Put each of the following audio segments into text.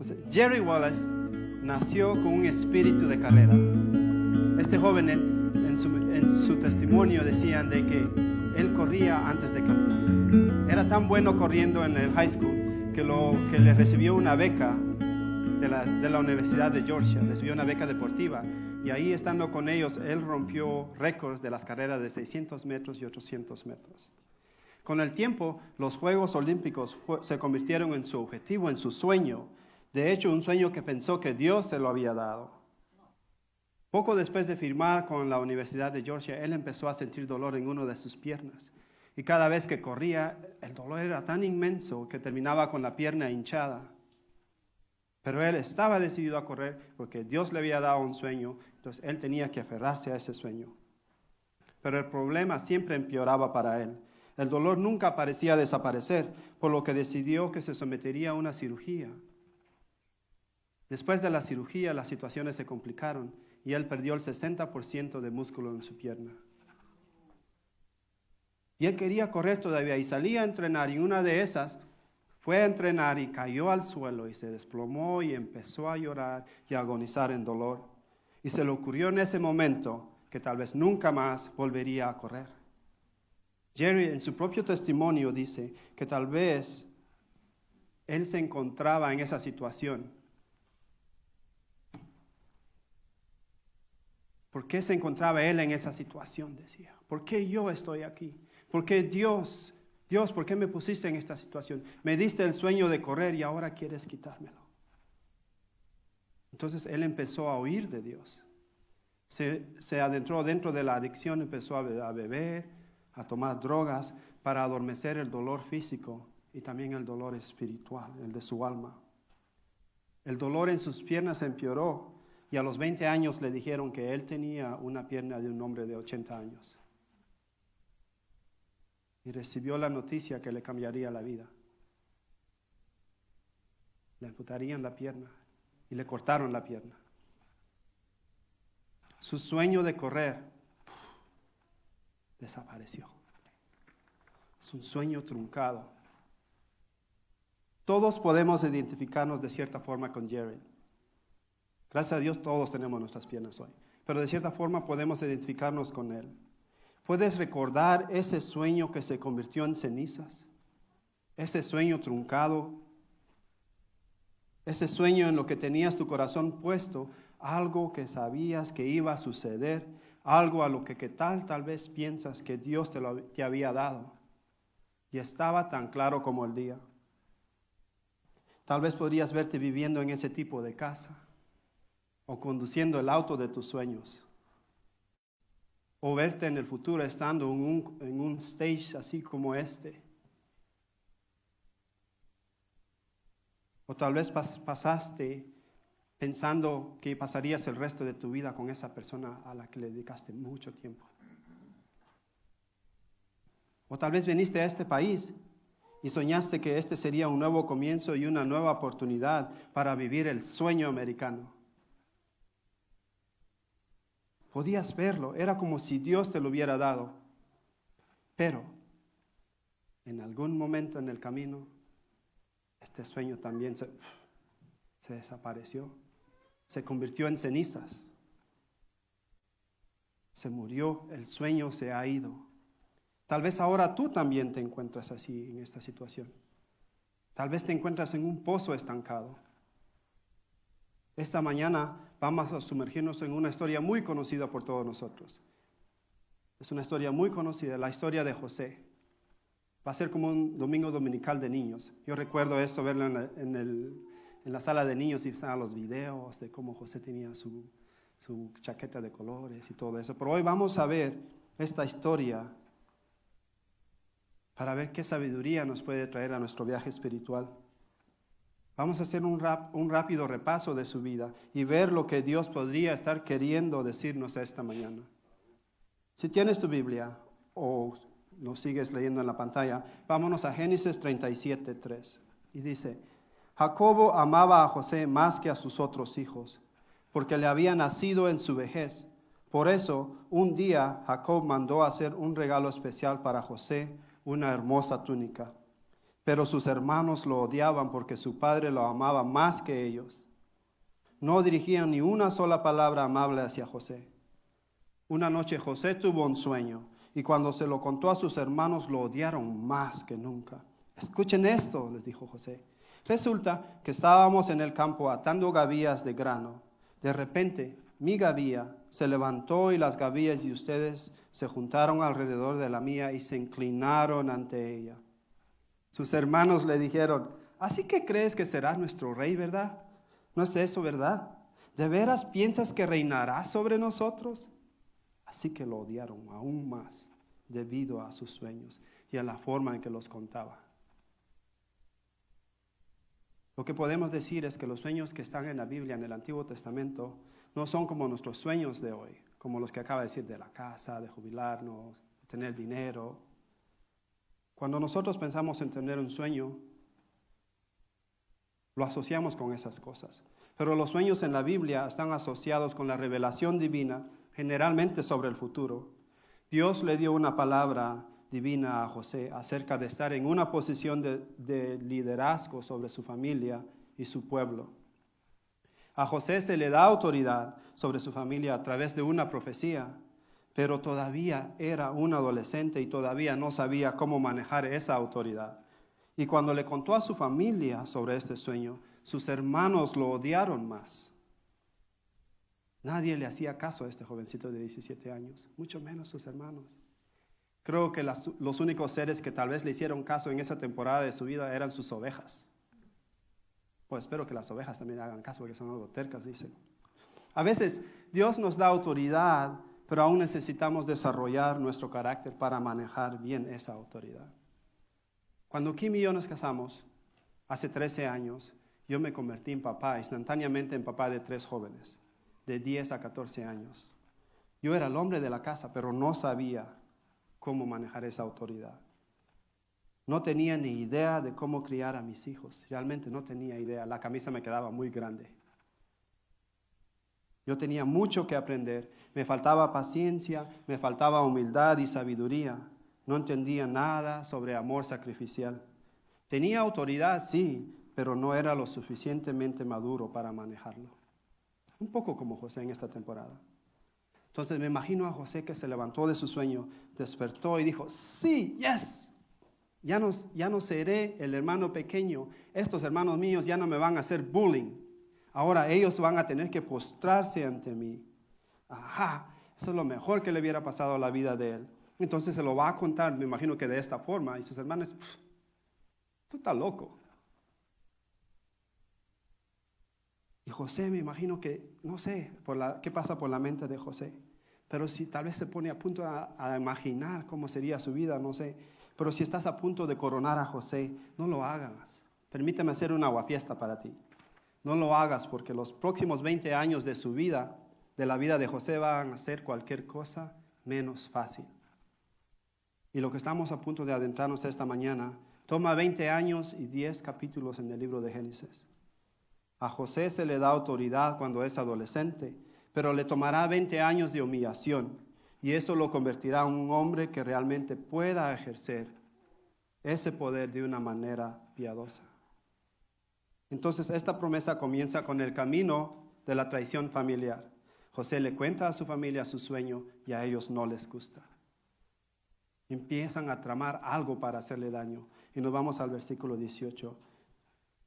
Entonces, Jerry Wallace nació con un espíritu de carrera. Este joven en su testimonio decían de que él corría antes de caminar. Era tan bueno corriendo en el high school que le recibió una beca de la Universidad de Georgia, recibió una beca deportiva, y ahí estando con ellos, él rompió récords de las carreras de 600 metros y 800 metros. Con el tiempo, los Juegos Olímpicos se convirtieron en su objetivo, en su sueño. De hecho, un sueño que pensó que Dios se lo había dado. Poco después de firmar con la Universidad de Georgia, él empezó a sentir dolor en una de sus piernas. Y cada vez que corría, el dolor era tan inmenso que terminaba con la pierna hinchada. Pero él estaba decidido a correr porque Dios le había dado un sueño, entonces él tenía que aferrarse a ese sueño. Pero el problema siempre empeoraba para él. El dolor nunca parecía desaparecer, por lo que decidió que se sometería a una cirugía. Después de la cirugía, las situaciones se complicaron y él perdió el 60% de músculo en su pierna. Y él quería correr todavía y salía a entrenar, y una de esas fue a entrenar y cayó al suelo y se desplomó y empezó a llorar y a agonizar en dolor. Y se le ocurrió en ese momento que tal vez nunca más volvería a correr. Jerry en su propio testimonio dice que tal vez él se encontraba en esa situación. ¿Por qué se encontraba él en esa situación? Decía. ¿Por qué yo estoy aquí? ¿Por qué Dios, ¿por qué me pusiste en esta situación? Me diste el sueño de correr y ahora quieres quitármelo. Entonces él empezó a huir de Dios. Se adentró dentro de la adicción, empezó a beber, a tomar drogas para adormecer el dolor físico y también el dolor espiritual, el de su alma. El dolor en sus piernas empeoró y a los 20 años le dijeron que él tenía una pierna de un hombre de 80 años. Y recibió la noticia que le cambiaría la vida. Le amputarían la pierna y le cortaron la pierna. Su sueño de correr desapareció. Es un sueño truncado. Todos podemos identificarnos de cierta forma con Jerry. Gracias a Dios todos tenemos nuestras piernas hoy. Pero de cierta forma podemos identificarnos con él. ¿Puedes recordar ese sueño que se convirtió en cenizas? Ese sueño truncado. Ese sueño en lo que tenías tu corazón puesto. Algo que sabías que iba a suceder. Algo a lo que tal vez piensas que Dios te había dado. Y estaba tan claro como el día. Tal vez podrías verte viviendo en ese tipo de casa. O conduciendo el auto de tus sueños. O verte en el futuro estando en un stage así como este. O tal vez pasaste pensando que pasarías el resto de tu vida con esa persona a la que le dedicaste mucho tiempo. O tal vez viniste a este país y soñaste que este sería un nuevo comienzo y una nueva oportunidad para vivir el sueño americano. Podías verlo, era como si Dios te lo hubiera dado. Pero, en algún momento en el camino, este sueño también se desapareció. Se convirtió en cenizas. Se murió, el sueño se ha ido. Tal vez ahora tú también te encuentras así en esta situación. Tal vez te encuentras en un pozo estancado. Esta mañana vamos a sumergirnos en una historia muy conocida por todos nosotros. Es una historia muy conocida, la historia de José. Va a ser como un domingo dominical de niños. Yo recuerdo esto, verlo en la sala de niños y estaban los videos de cómo José tenía su chaqueta de colores y todo eso. Pero hoy vamos a ver esta historia para ver qué sabiduría nos puede traer a nuestro viaje espiritual. Vamos a hacer un rápido repaso de su vida y ver lo que Dios podría estar queriendo decirnos esta mañana. Si tienes tu Biblia o lo sigues leyendo en la pantalla, vámonos a Génesis 37:3. Y dice, Jacobo amaba a José más que a sus otros hijos, porque le había nacido en su vejez. Por eso, un día Jacob mandó hacer un regalo especial para José, una hermosa túnica. Pero sus hermanos lo odiaban porque su padre lo amaba más que ellos. No dirigían ni una sola palabra amable hacia José. Una noche José tuvo un sueño y cuando se lo contó a sus hermanos lo odiaron más que nunca. Escuchen esto, les dijo José. Resulta que estábamos en el campo atando gavillas de grano. De repente, mi gavilla se levantó y las gavillas de ustedes se juntaron alrededor de la mía y se inclinaron ante ella. Sus hermanos le dijeron, ¿así que crees que serás nuestro rey, verdad? ¿No es eso, verdad? ¿De veras piensas que reinarás sobre nosotros? Así que lo odiaron aún más debido a sus sueños y a la forma en que los contaba. Lo que podemos decir es que los sueños que están en la Biblia, en el Antiguo Testamento, no son como nuestros sueños de hoy, como los que acaba de decir de la casa, de jubilarnos, de tener dinero. Cuando nosotros pensamos en tener un sueño, lo asociamos con esas cosas. Pero los sueños en la Biblia están asociados con la revelación divina, generalmente sobre el futuro. Dios le dio una palabra divina a José acerca de estar en una posición de liderazgo sobre su familia y su pueblo. A José se le da autoridad sobre su familia a través de una profecía, pero todavía era un adolescente y todavía no sabía cómo manejar esa autoridad. Y cuando le contó a su familia sobre este sueño, sus hermanos lo odiaron más. Nadie le hacía caso a este jovencito de 17 años, mucho menos sus hermanos. Creo que los únicos seres que tal vez le hicieron caso en esa temporada de su vida eran sus ovejas. Pues espero que las ovejas también hagan caso porque son algo tercas, dicen. A veces Dios nos da autoridad, pero aún necesitamos desarrollar nuestro carácter para manejar bien esa autoridad. Cuando Kim y yo nos casamos, hace 13 años, yo me convertí en papá, instantáneamente en papá de 3 jóvenes, de 10 a 14 años. Yo era el hombre de la casa, pero no sabía cómo manejar esa autoridad. No tenía ni idea de cómo criar a mis hijos. Realmente no tenía idea. La camisa me quedaba muy grande. Yo tenía mucho que aprender. Me faltaba paciencia, me faltaba humildad y sabiduría. No entendía nada sobre amor sacrificial. Tenía autoridad, sí, pero no era lo suficientemente maduro para manejarlo. Un poco como José en esta temporada. Entonces me imagino a José que se levantó de su sueño, despertó y dijo, sí, yes, ya no seré el hermano pequeño. Estos hermanos míos ya no me van a hacer bullying. Ahora ellos van a tener que postrarse ante mí. Ajá, eso es lo mejor que le hubiera pasado a la vida de él. Entonces se lo va a contar, me imagino que de esta forma. Y sus hermanos, tú estás loco. Y José, me imagino que, no sé qué pasa por la mente de José, pero si tal vez se pone a punto a imaginar cómo sería su vida, no sé. Pero si estás a punto de coronar a José, no lo hagas. Permíteme hacer una aguafiesta para ti. No lo hagas porque los próximos 20 años de su vida, de la vida de José, van a ser cualquier cosa menos fácil. Y lo que estamos a punto de adentrarnos esta mañana, toma 20 años y 10 capítulos en el libro de Génesis. A José se le da autoridad cuando es adolescente, pero le tomará 20 años de humillación y eso lo convertirá en un hombre que realmente pueda ejercer ese poder de una manera piadosa. Entonces esta promesa comienza con el camino de la traición familiar. José le cuenta a su familia su sueño y a ellos no les gusta. Empiezan a tramar algo para hacerle daño. Y nos vamos al versículo 18.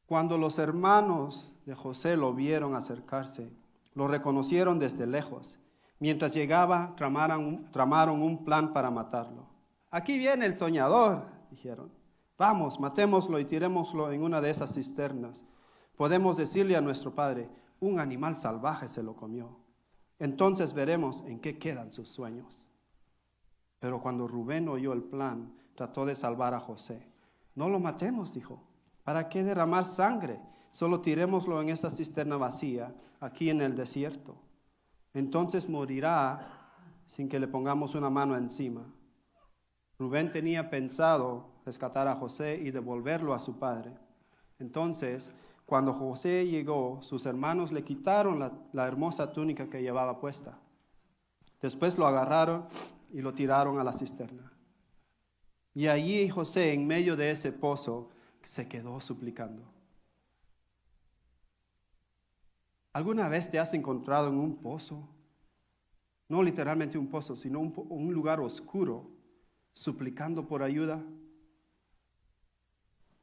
Cuando los hermanos de José lo vieron acercarse, lo reconocieron desde lejos. Mientras llegaba, tramaron un plan para matarlo. Aquí viene el soñador, dijeron. Vamos, matémoslo y tirémoslo en una de esas cisternas. Podemos decirle a nuestro padre, un animal salvaje se lo comió. Entonces veremos en qué quedan sus sueños. Pero cuando Rubén oyó el plan, trató de salvar a José. No lo matemos, dijo. ¿Para qué derramar sangre? Solo tirémoslo en esta cisterna vacía, aquí en el desierto. Entonces morirá sin que le pongamos una mano encima. Rubén tenía pensado rescatar a José y devolverlo a su padre. Entonces, cuando José llegó, sus hermanos le quitaron la hermosa túnica que llevaba puesta. Después lo agarraron y lo tiraron a la cisterna. Y allí José, en medio de ese pozo, se quedó suplicando. ¿Alguna vez te has encontrado en un pozo? No literalmente un pozo, sino un lugar oscuro, suplicando por ayuda,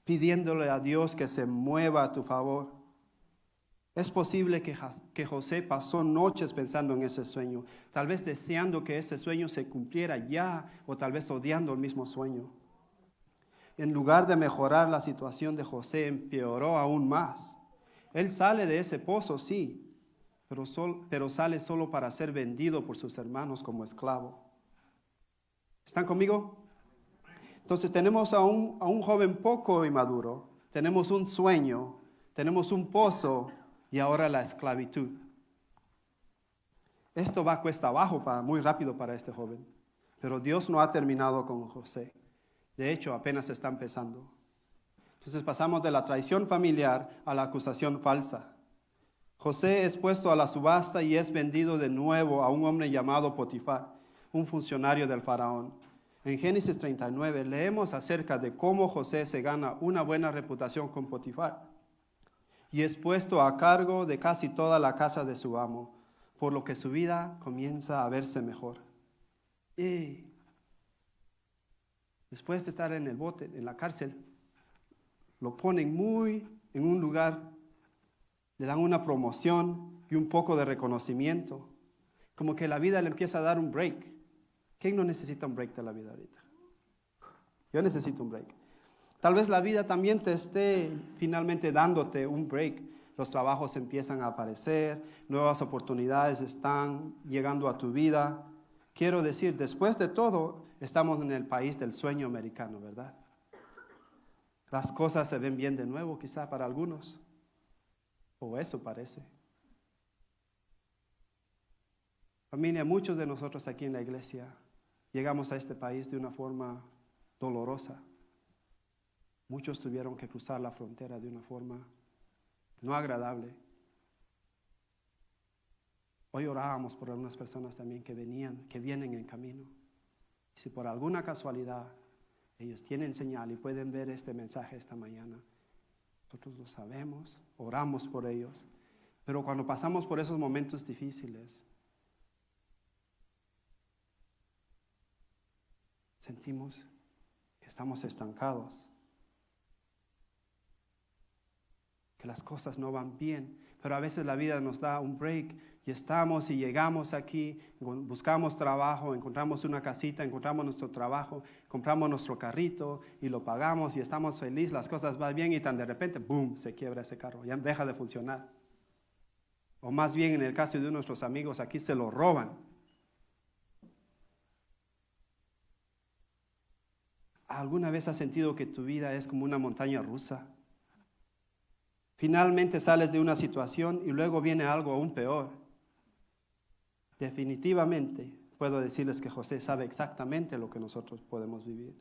pidiéndole a Dios que se mueva a tu favor. Es posible que José pasó noches pensando en ese sueño, tal vez deseando que ese sueño se cumpliera ya, o tal vez odiando el mismo sueño. En lugar de mejorar la situación de José, empeoró aún más. Él sale de ese pozo, sí, pero sale solo para ser vendido por sus hermanos como esclavo. ¿Están conmigo? Entonces tenemos a un joven poco inmaduro, tenemos un sueño, tenemos un pozo y ahora la esclavitud. Esto va cuesta abajo muy rápido para este joven, pero Dios no ha terminado con José. De hecho, apenas está empezando. Entonces pasamos de la traición familiar a la acusación falsa. José es puesto a la subasta y es vendido de nuevo a un hombre llamado Potifar, un funcionario del faraón. En Génesis 39 leemos acerca de cómo José se gana una buena reputación con Potifar y es puesto a cargo de casi toda la casa de su amo, por lo que su vida comienza a verse mejor. Y después de estar en el bote, en la cárcel, lo ponen en un lugar, le dan una promoción y un poco de reconocimiento, como que la vida le empieza a dar un break. ¿Quién no necesita un break de la vida ahorita? Yo necesito un break. Tal vez la vida también te esté finalmente dándote un break. Los trabajos empiezan a aparecer, nuevas oportunidades están llegando a tu vida. Quiero decir, después de todo, estamos en el país del sueño americano, ¿verdad? Las cosas se ven bien de nuevo, quizá para algunos. O eso parece. Familia, muchos de nosotros aquí en la iglesia llegamos a este país de una forma dolorosa. Muchos tuvieron que cruzar la frontera de una forma no agradable. Hoy orábamos por algunas personas también que vienen en camino. Si por alguna casualidad ellos tienen señal y pueden ver este mensaje esta mañana, nosotros lo sabemos, oramos por ellos, pero cuando pasamos por esos momentos difíciles, sentimos que estamos estancados, que las cosas no van bien, pero a veces la vida nos da un break y estamos y llegamos aquí, buscamos trabajo, encontramos una casita, encontramos nuestro trabajo, compramos nuestro carrito y lo pagamos y estamos felices, las cosas van bien y tan de repente, ¡boom!, se quiebra ese carro, ya deja de funcionar. O más bien en el caso de nuestros amigos aquí se lo roban. ¿Alguna vez has sentido que tu vida es como una montaña rusa? Finalmente sales de una situación y luego viene algo aún peor. Definitivamente puedo decirles que José sabe exactamente lo que nosotros podemos vivir.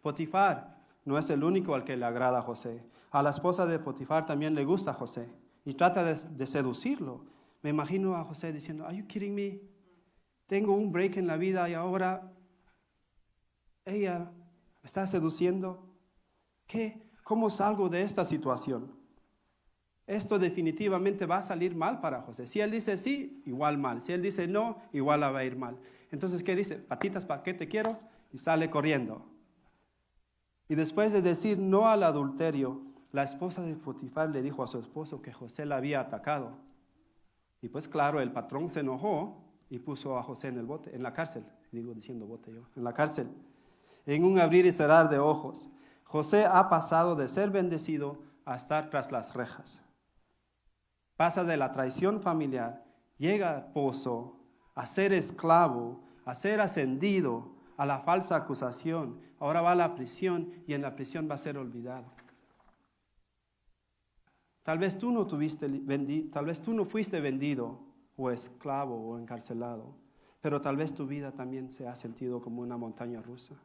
Potifar no es el único al que le agrada a José. A la esposa de Potifar también le gusta a José y trata de seducirlo. Me imagino a José diciendo, "Are you kidding me? Tengo un break en la vida y ahora ella me está seduciendo. ¿Qué? ¿Cómo salgo de esta situación?" Esto definitivamente va a salir mal para José. Si él dice sí, igual mal. Si él dice no, igual va a ir mal. Entonces, ¿qué dice? Patitas, ¿para qué te quiero? Y sale corriendo. Y después de decir no al adulterio, la esposa de Potifar le dijo a su esposo que José la había atacado. Y pues claro, el patrón se enojó y puso a José en el bote, en la cárcel. En la cárcel. En un abrir y cerrar de ojos, José ha pasado de ser bendecido a estar tras las rejas. Pasa de la traición familiar, llega al pozo, a ser esclavo, a ser ascendido, a la falsa acusación. Ahora va a la prisión y en la prisión va a ser olvidado. Tal vez tú no fuiste vendido o esclavo o encarcelado, pero tal vez tu vida también se ha sentido como una montaña rusa.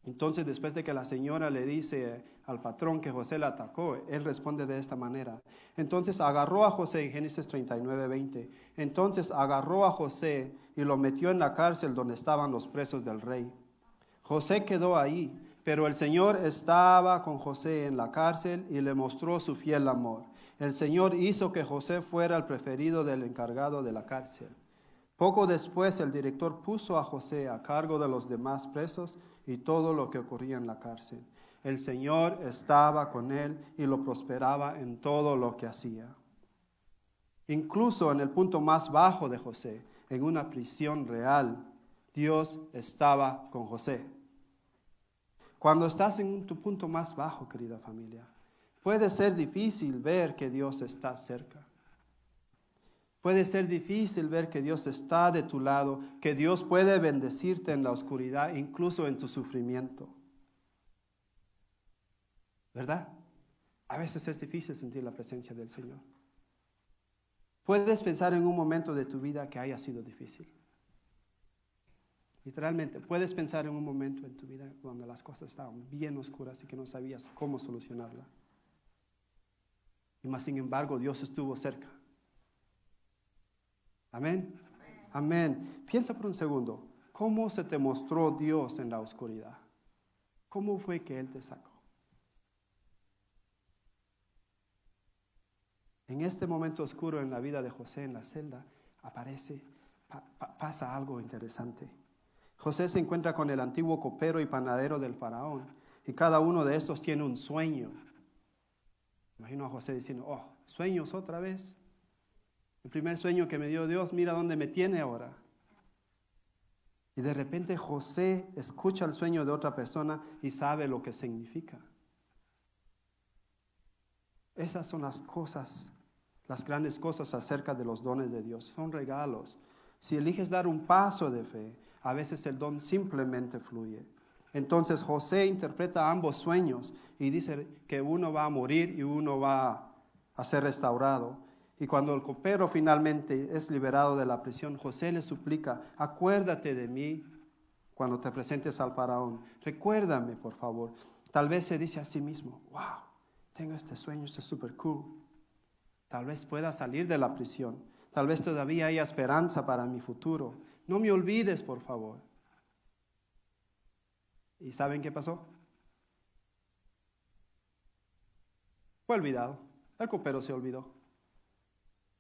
Entonces, después de que la señora le dice al patrón que José la atacó, él responde de esta manera. Entonces agarró a José, en Génesis 39:20. Entonces agarró a José y lo metió en la cárcel donde estaban los presos del rey. José quedó ahí, Pero el Señor estaba con José en la cárcel y le mostró su fiel amor. El Señor hizo que José fuera el preferido del encargado de la cárcel. Poco después el director puso a José a cargo de los demás presos y todo lo que ocurría en la cárcel. El Señor estaba con él y lo prosperaba en todo lo que hacía. Incluso en el punto más bajo de José, en una prisión real, Dios estaba con José. Cuando estás en tu punto más bajo, querida familia, puede ser difícil ver que Dios está cerca. Puede ser difícil ver que Dios está de tu lado, que Dios puede bendecirte en la oscuridad, incluso en tu sufrimiento. ¿Verdad? A veces es difícil sentir la presencia del Señor. Puedes pensar en un momento de tu vida que haya sido difícil. Literalmente, puedes pensar en un momento en tu vida donde las cosas estaban bien oscuras y que no sabías cómo solucionarla. Y más sin embargo, Dios estuvo cerca. Amén. Amén. Piensa por un segundo, ¿cómo se te mostró Dios en la oscuridad? ¿Cómo fue que Él te sacó? En este momento oscuro en la vida de José en la celda, pasa algo interesante. José se encuentra con el antiguo copero y panadero del faraón, y cada uno de estos tiene un sueño. Imagino a José diciendo, sueños otra vez. El primer sueño que me dio Dios, mira dónde me tiene ahora. Y de repente José escucha el sueño de otra persona y sabe lo que significa. Esas son las cosas, las grandes cosas acerca de los dones de Dios. Son regalos. Si eliges dar un paso de fe, a veces el don simplemente fluye. Entonces José interpreta ambos sueños y dice que uno va a morir y uno va a ser restaurado. Y cuando el copero finalmente es liberado de la prisión, José le suplica, acuérdate de mí cuando te presentes al faraón. Recuérdame, por favor. Tal vez se dice a sí mismo, wow, tengo este sueño, esto es súper cool. Tal vez pueda salir de la prisión. Tal vez todavía haya esperanza para mi futuro. No me olvides, por favor. ¿Y saben qué pasó? Fue olvidado. El copero se olvidó.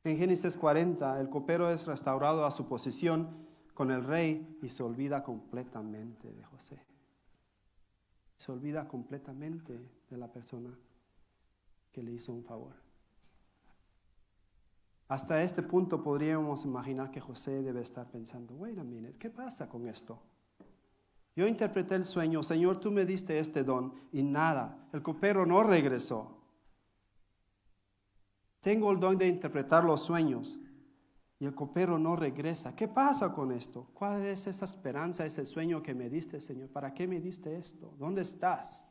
En Génesis 40, el copero es restaurado a su posición con el rey y se olvida completamente de José. Se olvida completamente de la persona que le hizo un favor. Hasta este punto podríamos imaginar que José debe estar pensando, wait a minute, ¿qué pasa con esto? Yo interpreté el sueño, Señor, tú me diste este don y nada, el copero no regresó. Tengo el don de interpretar los sueños y el copero no regresa. ¿Qué pasa con esto? ¿Cuál es esa esperanza, ese sueño que me diste, Señor? ¿Para qué me diste esto? ¿Dónde estás?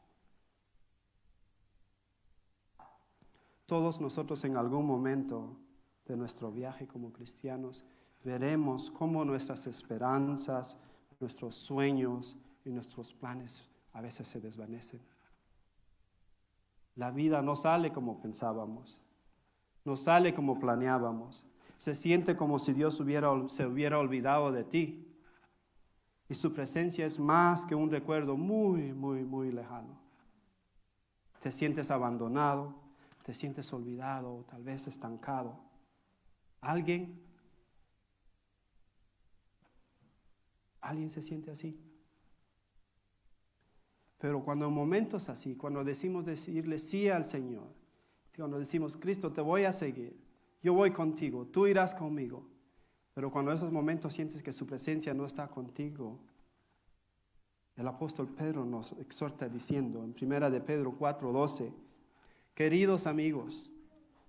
Todos nosotros en algún momento de nuestro viaje como cristianos veremos cómo nuestras esperanzas, nuestros sueños y nuestros planes a veces se desvanecen. La vida no sale como pensábamos, no sale como planeábamos. Se siente como si Dios se hubiera olvidado de ti. Y su presencia es más que un recuerdo muy, muy, muy lejano. Te sientes abandonado, te sientes olvidado, tal vez estancado. ¿Alguien se siente así? Pero cuando en momentos así, cuando decimos decirle sí al Señor, cuando decimos, Cristo, te voy a seguir, yo voy contigo, tú irás conmigo, pero cuando en esos momentos sientes que su presencia no está contigo, el apóstol Pedro nos exhorta diciendo en 1 de Pedro 4:12, queridos amigos,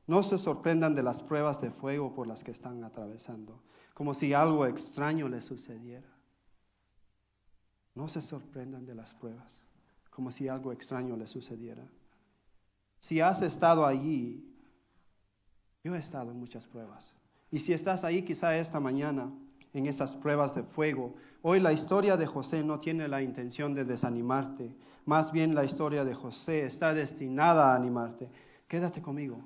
no se sorprendan de las pruebas de fuego por las que están atravesando, como si algo extraño les sucediera. No se sorprendan de las pruebas, como si algo extraño les sucediera. Si has estado allí, yo he estado en muchas pruebas. Y si estás ahí quizá esta mañana, en esas pruebas de fuego, hoy la historia de José no tiene la intención de desanimarte. Más bien la historia de José está destinada a animarte. Quédate conmigo.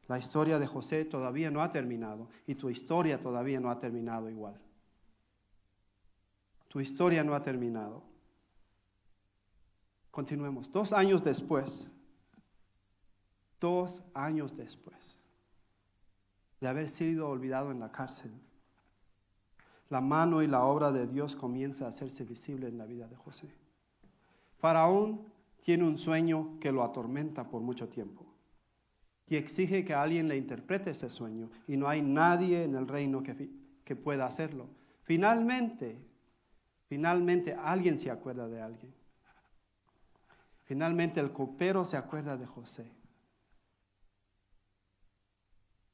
La historia de José todavía no ha terminado y tu historia todavía no ha terminado igual. Tu historia no ha terminado. Continuemos. 2 años después de haber sido olvidado en la cárcel, la mano y la obra de Dios comienza a hacerse visible en la vida de José. Faraón tiene un sueño que lo atormenta por mucho tiempo y exige que alguien le interprete ese sueño, y no hay nadie en el reino que pueda hacerlo. Finalmente alguien se acuerda de alguien. Finalmente el copero se acuerda de José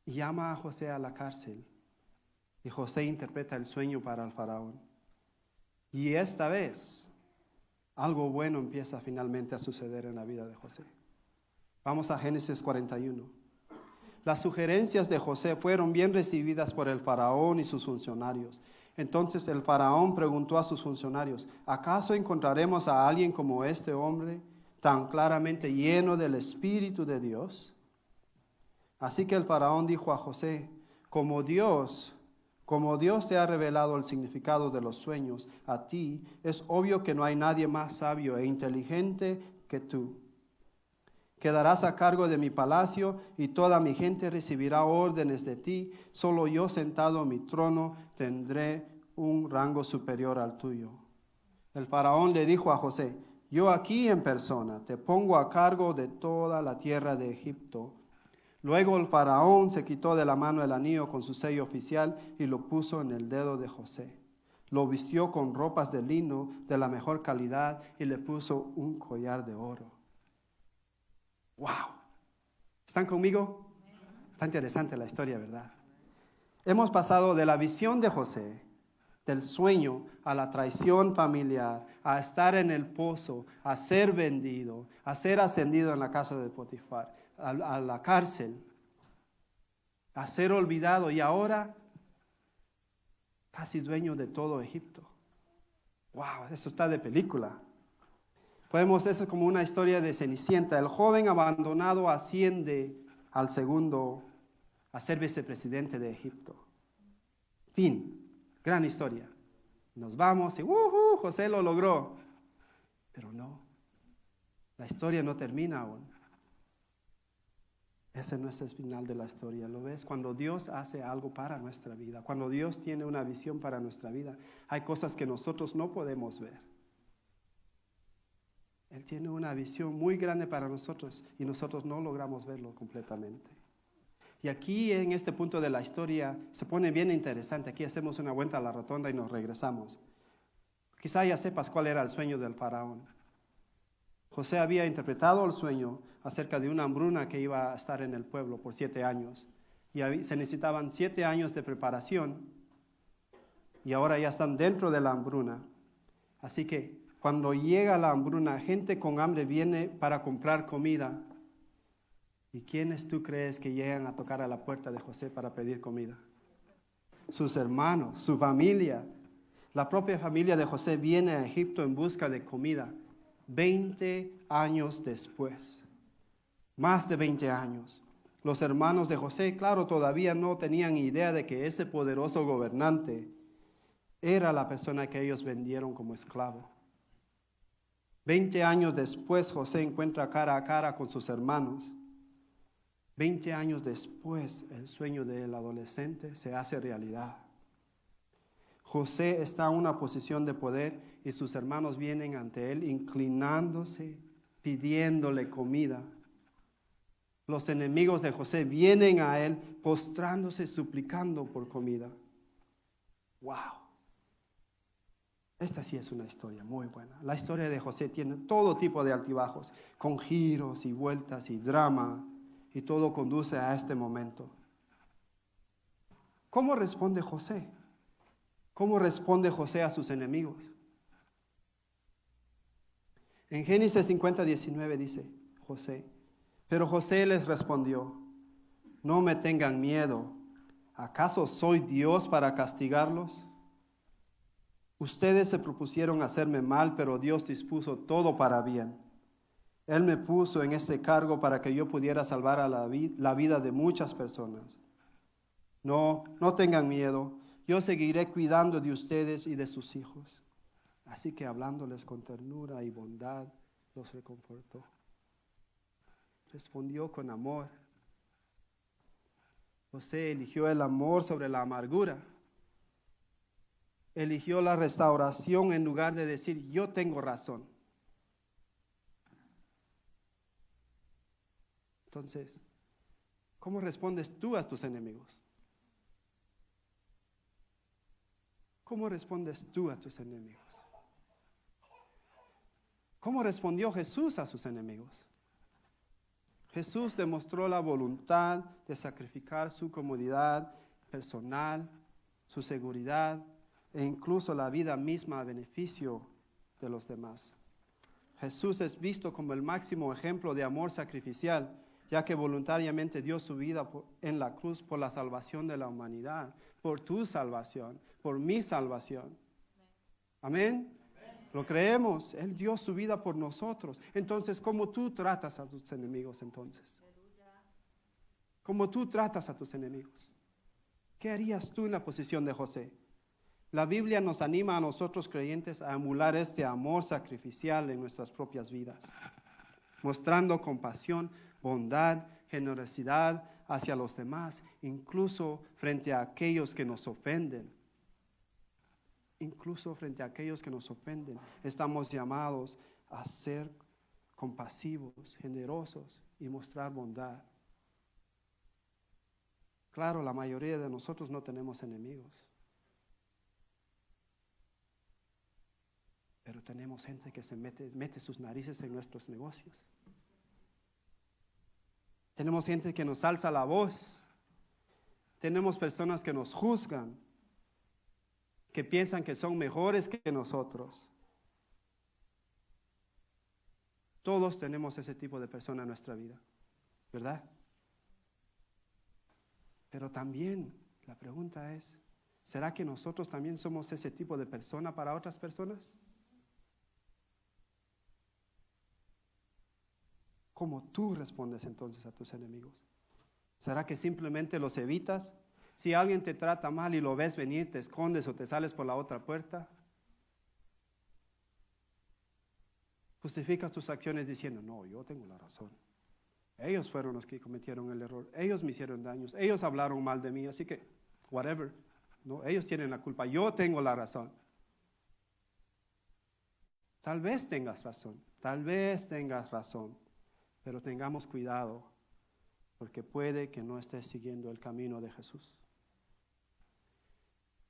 y llama a José a la cárcel, y José interpreta el sueño para el faraón. Y esta vez algo bueno empieza finalmente a suceder en la vida de José. Vamos a Génesis 41. Las sugerencias de José fueron bien recibidas por el faraón y sus funcionarios. Entonces el faraón preguntó a sus funcionarios: ¿acaso encontraremos a alguien como este hombre, tan claramente lleno del Espíritu de Dios? Así que el faraón dijo a José: como Dios te ha revelado el significado de los sueños a ti, es obvio que no hay nadie más sabio e inteligente que tú. Quedarás a cargo de mi palacio y toda mi gente recibirá órdenes de ti. Solo yo, sentado en mi trono, tendré un rango superior al tuyo. El faraón le dijo a José: yo aquí en persona te pongo a cargo de toda la tierra de Egipto. Luego el faraón se quitó de la mano el anillo con su sello oficial y lo puso en el dedo de José. Lo vistió con ropas de lino de la mejor calidad y le puso un collar de oro. ¡Wow! ¿Están conmigo? Está interesante la historia, ¿verdad? Hemos pasado de la visión de José, del sueño, a la traición familiar, a estar en el pozo, a ser vendido, a ser ascendido en la casa de Potifar, a la cárcel, a ser olvidado, y ahora casi dueño de todo Egipto. ¡Wow! Eso está de película. Eso es como una historia de Cenicienta. El joven abandonado asciende al segundo a ser vicepresidente de Egipto. Fin. Gran historia. Nos vamos y José lo logró. Pero no, la historia no termina aún. Ese no es el final de la historia. ¿Lo ves? Cuando Dios hace algo para nuestra vida, cuando Dios tiene una visión para nuestra vida, hay cosas que nosotros no podemos ver. Él tiene una visión muy grande para nosotros y nosotros no logramos verlo completamente. Y aquí en este punto de la historia se pone bien interesante. Aquí hacemos una vuelta a la rotonda y nos regresamos. Quizá ya sepas cuál era el sueño del faraón. José había interpretado el sueño acerca de una hambruna que iba a estar en el pueblo por 7 años. Y se necesitaban 7 años de preparación y ahora ya están dentro de la hambruna. Así que cuando llega la hambruna, gente con hambre viene para comprar comida. ¿Y quiénes tú crees que llegan a tocar a la puerta de José para pedir comida? Sus hermanos, su familia. La propia familia de José viene a Egipto en busca de comida. 20 años después, más de 20 años. Los hermanos de José, claro, todavía no tenían idea de que ese poderoso gobernante era la persona que ellos vendieron como esclavo. 20 años después, José encuentra cara a cara con sus hermanos. 20 años después, el sueño del adolescente se hace realidad. José está en una posición de poder y sus hermanos vienen ante él inclinándose, pidiéndole comida. Los enemigos de José vienen a él postrándose, suplicando por comida. ¡Wow! Esta sí es una historia muy buena. La historia de José tiene todo tipo de altibajos, con giros y vueltas y drama, y todo conduce a este momento. ¿Cómo responde José? ¿Cómo responde José a sus enemigos? En Génesis 50:19 dice José: pero José les respondió: no me tengan miedo, ¿acaso soy Dios para castigarlos? Ustedes se propusieron hacerme mal, pero Dios dispuso todo para bien. Él me puso en este cargo para que yo pudiera salvar a la vida de muchas personas. No tengan miedo, yo seguiré cuidando de ustedes y de sus hijos. Así que hablándoles con ternura y bondad, los reconfortó. Respondió con amor. José eligió el amor sobre la amargura. Eligió la restauración en lugar de decir, yo tengo razón. Entonces, ¿cómo respondes tú a tus enemigos? ¿Cómo respondes tú a tus enemigos? ¿Cómo respondió Jesús a sus enemigos? Jesús demostró la voluntad de sacrificar su comodidad personal, su seguridad e incluso la vida misma a beneficio de los demás. Jesús es visto como el máximo ejemplo de amor sacrificial, ya que voluntariamente dio su vida en la cruz por la salvación de la humanidad, por tu salvación, por mi salvación. Amén. Lo creemos, Él dio su vida por nosotros. Entonces, ¿cómo tú tratas a tus enemigos entonces? ¿Cómo tú tratas a tus enemigos? ¿Qué harías tú en la posición de José? La Biblia nos anima a nosotros creyentes a emular este amor sacrificial en nuestras propias vidas, mostrando compasión, bondad, generosidad hacia los demás, incluso frente a aquellos que nos ofenden. Incluso frente a aquellos que nos ofenden, estamos llamados a ser compasivos, generosos y mostrar bondad. Claro, la mayoría de nosotros no tenemos enemigos, pero tenemos gente que se mete sus narices en nuestros negocios. Tenemos gente que nos alza la voz. Tenemos personas que nos juzgan, que piensan que son mejores que nosotros. Todos tenemos ese tipo de persona en nuestra vida, ¿verdad? Pero también la pregunta es, ¿será que nosotros también somos ese tipo de persona para otras personas? ¿Cómo tú respondes entonces a tus enemigos? ¿Será que simplemente los evitas? Si alguien te trata mal y lo ves venir, te escondes o te sales por la otra puerta. Justificas tus acciones diciendo, no, yo tengo la razón. Ellos fueron los que cometieron el error. Ellos me hicieron daños. Ellos hablaron mal de mí, así que, whatever. No, ellos tienen la culpa. Yo tengo la razón. Tal vez tengas razón. Tal vez tengas razón. Pero tengamos cuidado, porque puede que no estés siguiendo el camino de Jesús.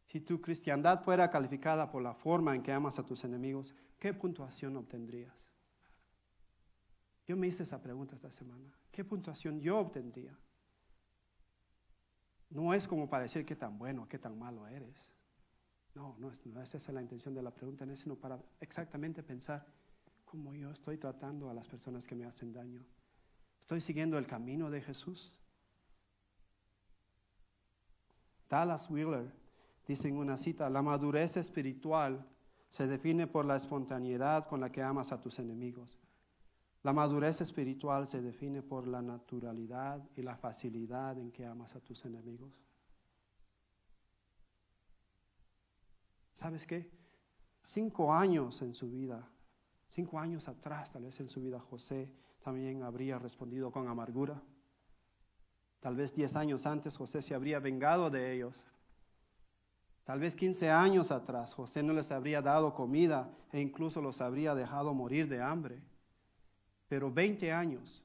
Si tu cristiandad fuera calificada por la forma en que amas a tus enemigos, ¿qué puntuación obtendrías? Yo me hice esa pregunta esta semana. ¿Qué puntuación yo obtendría? No es como para decir qué tan bueno, qué tan malo eres. No es esa la intención de la pregunta, no es sino para exactamente pensar cómo yo estoy tratando a las personas que me hacen daño. ¿Estoy siguiendo el camino de Jesús? Dallas Willard dice en una cita, la madurez espiritual se define por la espontaneidad con la que amas a tus enemigos. La madurez espiritual se define por la naturalidad y la facilidad en que amas a tus enemigos. ¿Sabes qué? 5 años en su vida, 5 años atrás, tal vez en su vida, José también habría respondido con amargura. Tal vez 10 años antes José se habría vengado de ellos. Tal vez 15 años atrás José no les habría dado comida e incluso los habría dejado morir de hambre. Pero 20 años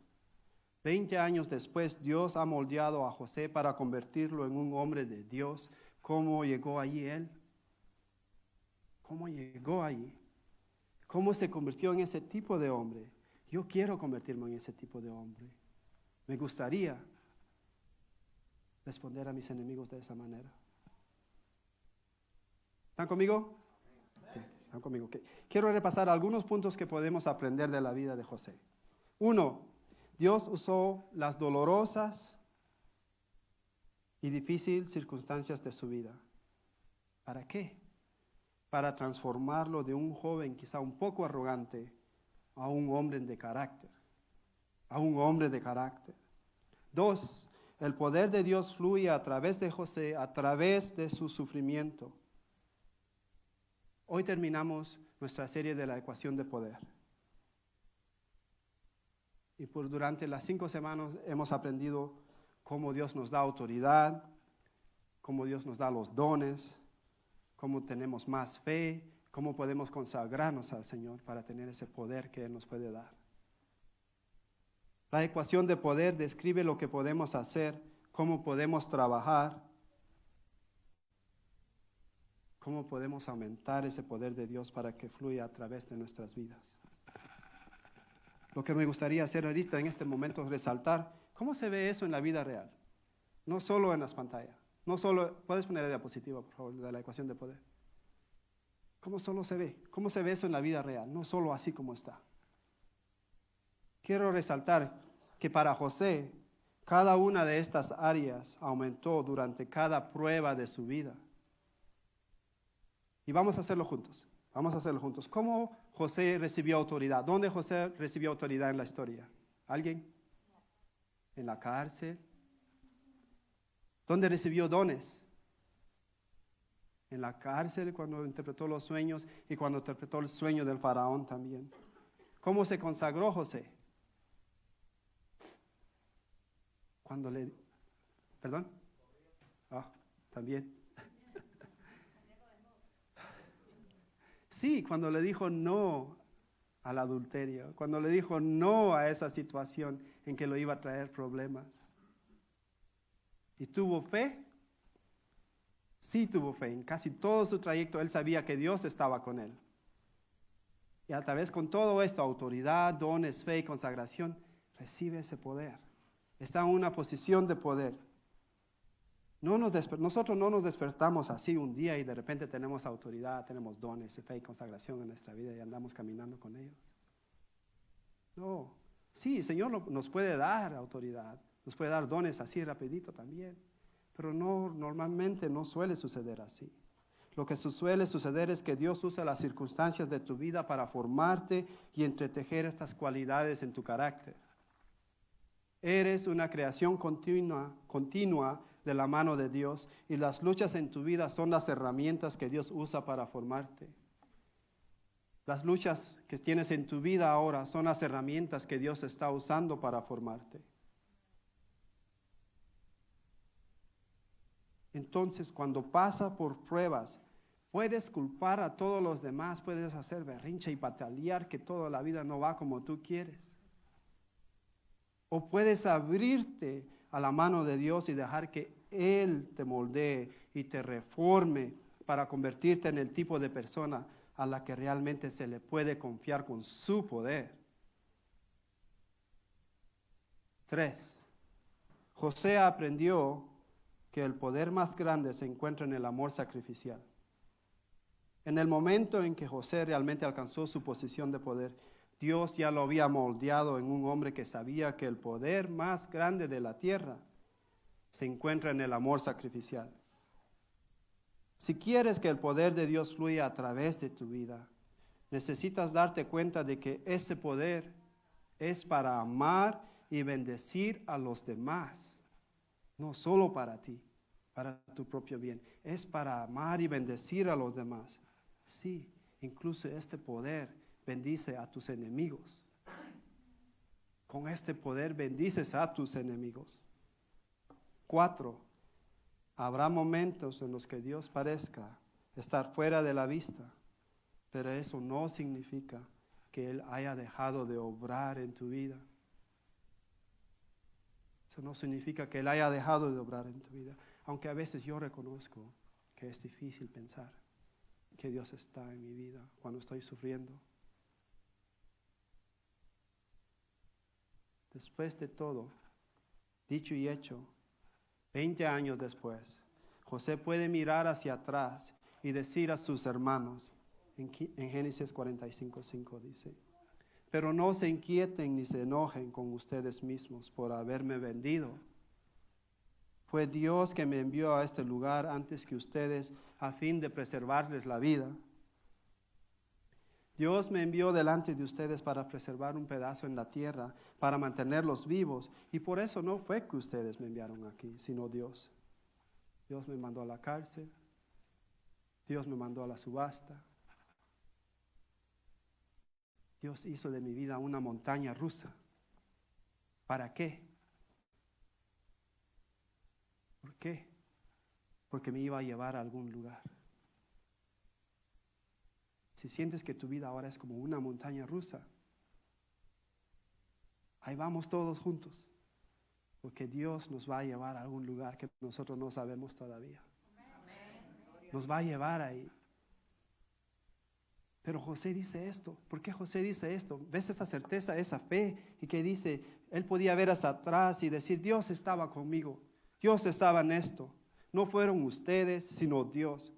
después Dios ha moldeado a José para convertirlo en un hombre de Dios. ¿Cómo llegó allí él? ¿Cómo llegó allí? ¿Cómo se convirtió en ese tipo de hombre? Yo quiero convertirme en ese tipo de hombre. Me gustaría responder a mis enemigos de esa manera. ¿Están conmigo? ¿Están conmigo? Okay. Quiero repasar algunos puntos que podemos aprender de la vida de José. 1. Dios usó las dolorosas y difíciles circunstancias de su vida. ¿Para qué? Para transformarlo de un joven quizá un poco arrogante a un hombre de carácter. A un hombre de carácter. 2. El poder de Dios fluye a través de José, a través de su sufrimiento. Hoy terminamos nuestra serie de la ecuación de poder. Y durante las 5 semanas hemos aprendido cómo Dios nos da autoridad, cómo Dios nos da los dones, cómo tenemos más fe, cómo podemos consagrarnos al Señor para tener ese poder que Él nos puede dar. La ecuación de poder describe lo que podemos hacer, cómo podemos trabajar, cómo podemos aumentar ese poder de Dios para que fluya a través de nuestras vidas. Lo que me gustaría hacer ahorita en este momento es resaltar cómo se ve eso en la vida real, no solo en las pantallas, no solo, puedes poner la diapositiva por favor de la ecuación de poder. ¿Cómo solo se ve? ¿Cómo se ve eso en la vida real? No solo así como está. Quiero resaltar que para José, cada una de estas áreas aumentó durante cada prueba de su vida. Y vamos a hacerlo juntos. Vamos a hacerlo juntos. ¿Cómo José recibió autoridad? ¿Dónde José recibió autoridad en la historia? ¿Alguien? ¿En la cárcel? ¿Dónde recibió dones? En la cárcel cuando interpretó los sueños y cuando interpretó el sueño del faraón también. ¿Cómo se consagró José? Cuando le... ¿Perdón? También. Sí, cuando le dijo no al adulterio, cuando le dijo no a esa situación en que lo iba a traer problemas. ¿Y tuvo fe? Sí tuvo fe. En casi todo su trayecto él sabía que Dios estaba con él. Y a través con todo esto, autoridad, dones, fe y consagración, recibe ese poder. Está en una posición de poder. Nosotros no nos despertamos así un día y de repente tenemos autoridad, tenemos dones, fe y consagración en nuestra vida y andamos caminando con ellos. No, sí, el Señor nos puede dar autoridad, nos puede dar dones así rapidito también, pero normalmente no suele suceder así. Lo que suele suceder es que Dios usa las circunstancias de tu vida para formarte y entretejer estas cualidades en tu carácter. Eres una creación continua de la mano de Dios y las luchas en tu vida son las herramientas que Dios usa para formarte. Las luchas que tienes en tu vida ahora son las herramientas que Dios está usando para formarte. Entonces, cuando pasa por pruebas, puedes culpar a todos los demás, puedes hacer berrinche y patalear que toda la vida no va como tú quieres. O puedes abrirte a la mano de Dios y dejar que Él te moldee y te reforme para convertirte en el tipo de persona a la que realmente se le puede confiar con su poder. 3. José aprendió que el poder más grande se encuentra en el amor sacrificial. En el momento en que José realmente alcanzó su posición de poder, Dios ya lo había moldeado en un hombre que sabía que el poder más grande de la tierra se encuentra en el amor sacrificial. Si quieres que el poder de Dios fluya a través de tu vida, necesitas darte cuenta de que este poder es para amar y bendecir a los demás, no solo para ti, para tu propio bien, es para amar y bendecir a los demás. Sí, incluso este poder bendice a tus enemigos. Con este poder bendices a tus enemigos. 4. Habrá momentos en los que Dios parezca estar fuera de la vista, pero eso no significa que Él haya dejado de obrar en tu vida. Eso no significa que Él haya dejado de obrar en tu vida, aunque a veces yo reconozco que es difícil pensar que Dios está en mi vida cuando estoy sufriendo. Después de todo, dicho y hecho, 20 años después, José puede mirar hacia atrás y decir a sus hermanos, en Génesis 45:5 dice, pero no se inquieten ni se enojen con ustedes mismos por haberme vendido. Fue Dios que me envió a este lugar antes que ustedes a fin de preservarles la vida. Dios me envió delante de ustedes para preservar un pedazo en la tierra, para mantenerlos vivos. Y por eso no fue que ustedes me enviaron aquí, sino Dios. Dios me mandó a la cárcel. Dios me mandó a la subasta. Dios hizo de mi vida una montaña rusa. ¿Para qué? ¿Por qué? Porque me iba a llevar a algún lugar. Si sientes que tu vida ahora es como una montaña rusa, ahí vamos todos juntos, porque Dios nos va a llevar a algún lugar que nosotros no sabemos todavía. Nos va a llevar ahí. Pero José dice esto. ¿Por qué José dice esto? ¿Ves esa certeza, esa fe? Y que dice, él podía ver hacia atrás y decir, Dios estaba conmigo. Dios estaba en esto. No fueron ustedes, sino Dios.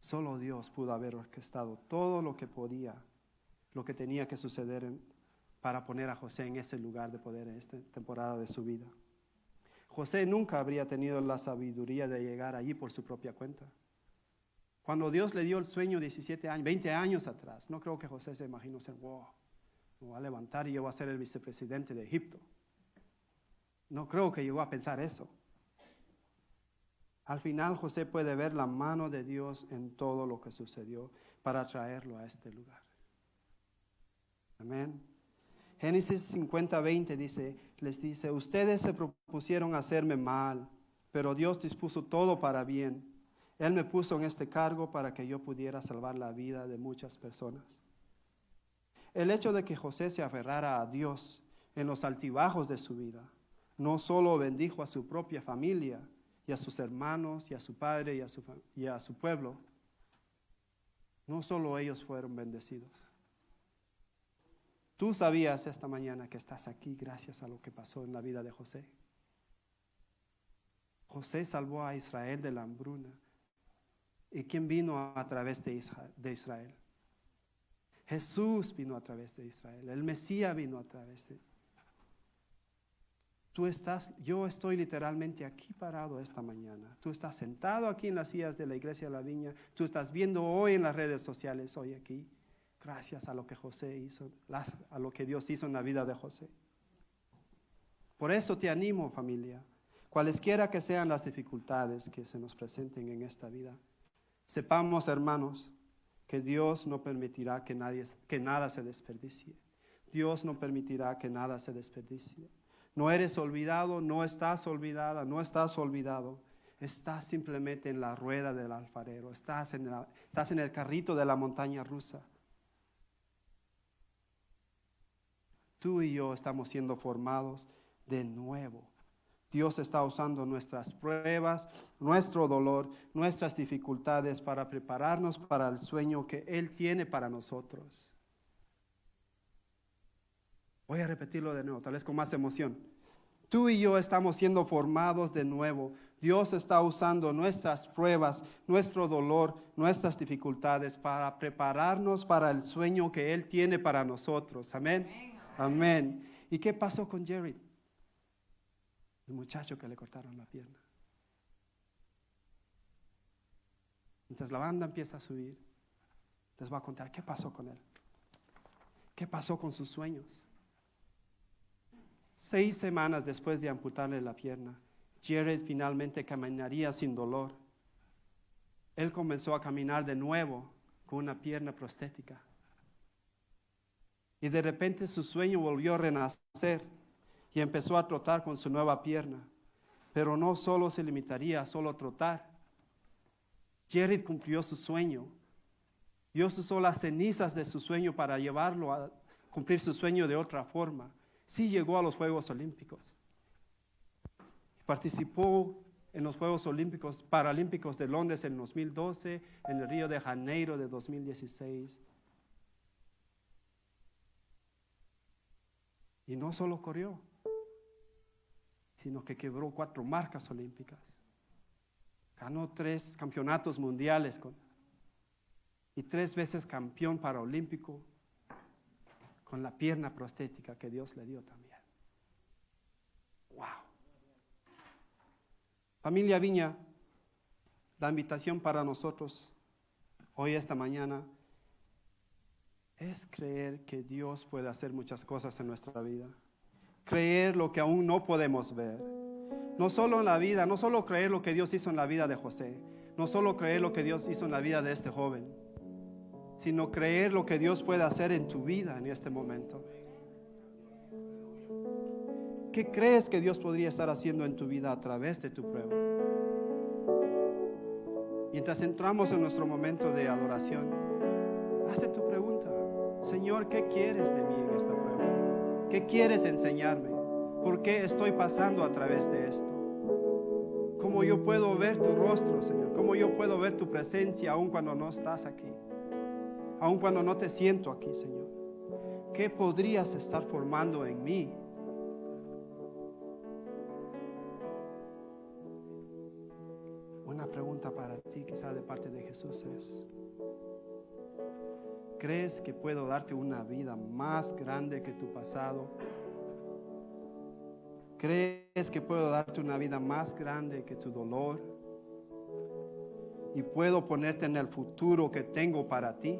Solo Dios pudo haber orquestado todo lo que podía, lo que tenía que suceder para poner a José en ese lugar de poder en esta temporada de su vida. José nunca habría tenido la sabiduría de llegar allí por su propia cuenta. Cuando Dios le dio el sueño 17 años, 20 años atrás, no creo que José se imaginó ser, wow, me voy a levantar y yo voy a ser el vicepresidente de Egipto. No creo que llegó a pensar eso. Al final José puede ver la mano de Dios en todo lo que sucedió para traerlo a este lugar. Amén. Génesis 50:20 les dice, ustedes se propusieron hacerme mal, pero Dios dispuso todo para bien. Él me puso en este cargo para que yo pudiera salvar la vida de muchas personas. El hecho de que José se aferrara a Dios en los altibajos de su vida, no solo bendijo a su propia familia y a sus hermanos y a su padre y a su pueblo, no solo ellos fueron bendecidos. Tú sabías esta mañana que estás aquí gracias a lo que pasó en la vida de José. José salvó a Israel de la hambruna. ¿Y quién vino a través de Israel? Jesús vino a través de Israel. El Mesías vino a través de... Yo estoy literalmente aquí parado esta mañana. Tú estás sentado aquí en las sillas de la iglesia de la Viña. Tú estás viendo hoy en las redes sociales, hoy aquí. Gracias a lo que José hizo, a lo que Dios hizo en la vida de José. Por eso te animo, familia, cualesquiera que sean las dificultades que se nos presenten en esta vida, sepamos, hermanos, que Dios no permitirá que nada se desperdicie. Dios no permitirá que nada se desperdicie. No eres olvidado, no estás olvidada, no estás olvidado. Estás simplemente en la rueda del alfarero, estás en el carrito de la montaña rusa. Tú y yo estamos siendo formados de nuevo. Dios está usando nuestras pruebas, nuestro dolor, nuestras dificultades para prepararnos para el sueño que Él tiene para nosotros. Voy a repetirlo de nuevo, tal vez con más emoción. Tú y yo estamos siendo formados de nuevo. Dios está usando nuestras pruebas, nuestro dolor, nuestras dificultades para prepararnos para el sueño que Él tiene para nosotros. Amén. Amén. ¿Y qué pasó con Jared? El muchacho que le cortaron la pierna. Mientras la banda empieza a subir, les voy a contar qué pasó con él. ¿Qué pasó con sus sueños? 6 semanas después de amputarle la pierna, Jared finalmente caminaría sin dolor. Él comenzó a caminar de nuevo con una pierna prostética. Y de repente su sueño volvió a renacer y empezó a trotar con su nueva pierna. Pero no solo se limitaría a solo trotar. Jared cumplió su sueño. Dios usó las cenizas de su sueño para llevarlo a cumplir su sueño de otra forma. Sí llegó a los Juegos Olímpicos. Participó en los Juegos Paralímpicos de Londres en 2012, en el Río de Janeiro de 2016. Y no solo corrió, sino que quebró 4 marcas olímpicas. Ganó 3 campeonatos mundiales y 3 veces campeón paraolímpico con la pierna prostética que Dios le dio también. ¡Wow! Familia Viña, la invitación para nosotros hoy, esta mañana, es creer que Dios puede hacer muchas cosas en nuestra vida. Creer lo que aún no podemos ver. No solo en la vida, no solo creer lo que Dios hizo en la vida de José, no solo creer lo que Dios hizo en la vida de este joven, sino creer lo que Dios puede hacer en tu vida en este momento. ¿Qué crees que Dios podría estar haciendo en tu vida a través de tu prueba? Mientras entramos en nuestro momento de adoración, hazte tu pregunta. Señor, ¿qué quieres de mí en esta prueba? ¿Qué quieres enseñarme? ¿Por qué estoy pasando a través de esto? ¿Cómo yo puedo ver tu rostro, Señor? ¿Cómo yo puedo ver tu presencia aun cuando no estás aquí? Aun cuando no te siento aquí, Señor. ¿Qué podrías estar formando en mí? Una pregunta para ti, quizá de parte de Jesús, es: ¿crees que puedo darte una vida más grande que tu pasado? ¿Crees que puedo darte una vida más grande que tu dolor? ¿Y puedo ponerte en el futuro que tengo para ti?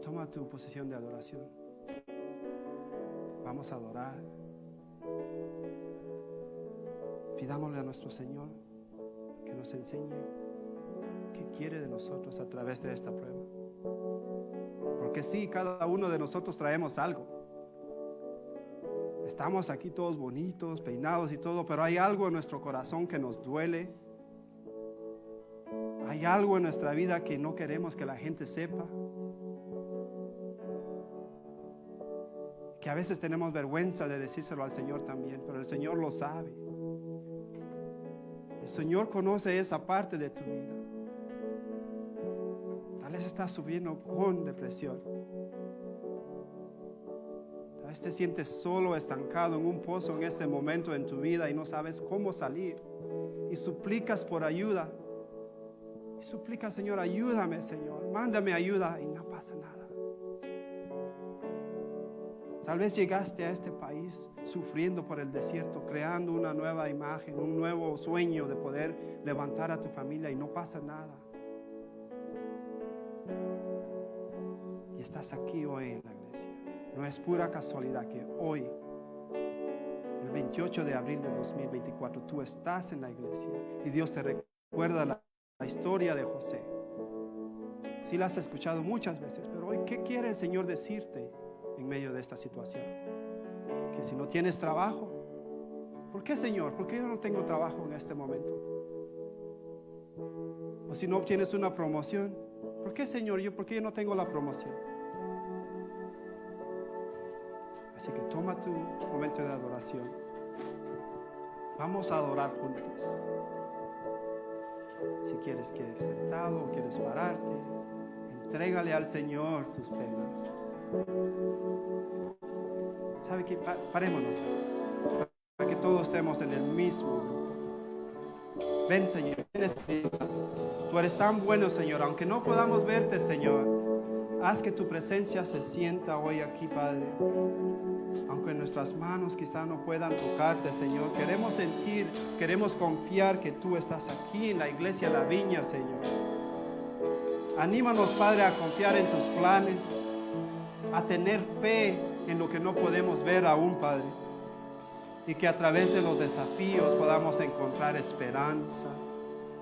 Toma tu posición de adoración. Vamos a adorar. Pidámosle a nuestro Señor que nos enseñe qué quiere de nosotros a través de esta prueba. Porque sí, cada uno de nosotros traemos algo. Estamos aquí todos bonitos, peinados y todo, pero hay algo en nuestro corazón que nos duele. Hay algo en nuestra vida que no queremos que la gente sepa. Que a veces tenemos vergüenza de decírselo al Señor también, pero el Señor lo sabe. El Señor conoce esa parte de tu vida. Tal vez estás sufriendo con depresión. Tal vez te sientes solo, estancado en un pozo en este momento en tu vida y no sabes cómo salir. Y suplicas por ayuda. Y suplicas: Señor, ayúdame, Señor, mándame ayuda, y no pasa nada. Tal vez llegaste a este país sufriendo por el desierto, creando una nueva imagen, un nuevo sueño de poder levantar a tu familia, y no pasa nada. Y estás aquí hoy en la iglesia. No es pura casualidad que hoy, el 28 de abril de 2024, tú estás en la iglesia y Dios te recuerda la historia de José. Sí la has escuchado muchas veces, pero hoy, ¿qué quiere el Señor decirte en medio de esta situación? Que si no tienes trabajo, ¿por qué, Señor? ¿Por qué yo no tengo trabajo en este momento? O si no obtienes una promoción, ¿por qué, Señor? ¿Por qué yo no tengo la promoción? Así que toma tu momento de adoración. Vamos a adorar juntos. Si quieres quedar sentado o quieres pararte, entrégale al Señor tus penas. ¿Sabe qué? Parémonos para que todos estemos en el mismo grupo. Ven, Señor, ven, Espíritu Santo. Tú eres tan bueno, Señor, aunque no podamos verte, Señor. Haz que tu presencia se sienta hoy aquí, Padre. Aunque nuestras manos quizá no puedan tocarte, Señor, queremos sentir, queremos confiar que tú estás aquí en la iglesia La Viña, Señor. Anímanos, Padre, a confiar en tus planes, a tener fe en lo que no podemos ver aún, Padre, y que a través de los desafíos podamos encontrar esperanza,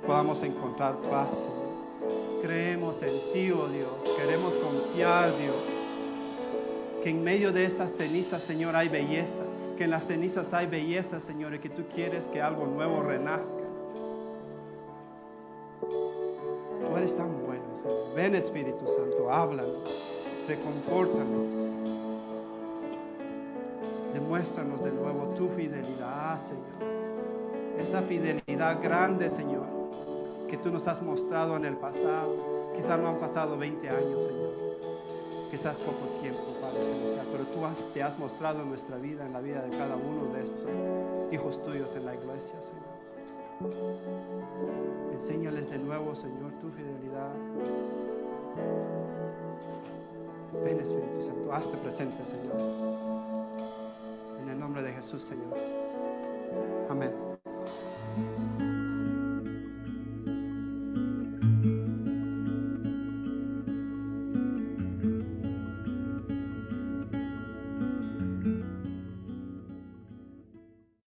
podamos encontrar paz, Señor. Creemos en ti, oh Dios, queremos confiar, Dios, que en medio de esas cenizas, Señor, hay belleza, que en las cenizas hay belleza, Señor, y que tú quieres que algo nuevo renazca. Tú eres tan bueno, Señor. Ven, Espíritu Santo, háblanos, reconfórtanos. Demuéstranos de nuevo tu fidelidad, Señor. Esa fidelidad grande, Señor, que tú nos has mostrado en el pasado. Quizás no han pasado 20 años, Señor. Quizás poco tiempo, Padre Celestial, pero tú te has mostrado en nuestra vida, en la vida de cada uno de estos hijos tuyos en la iglesia, Señor. Enséñales de nuevo, Señor, tu fidelidad. Ven, Espíritu Santo, hazte presente, Señor. En el nombre de Jesús, Señor. Amén.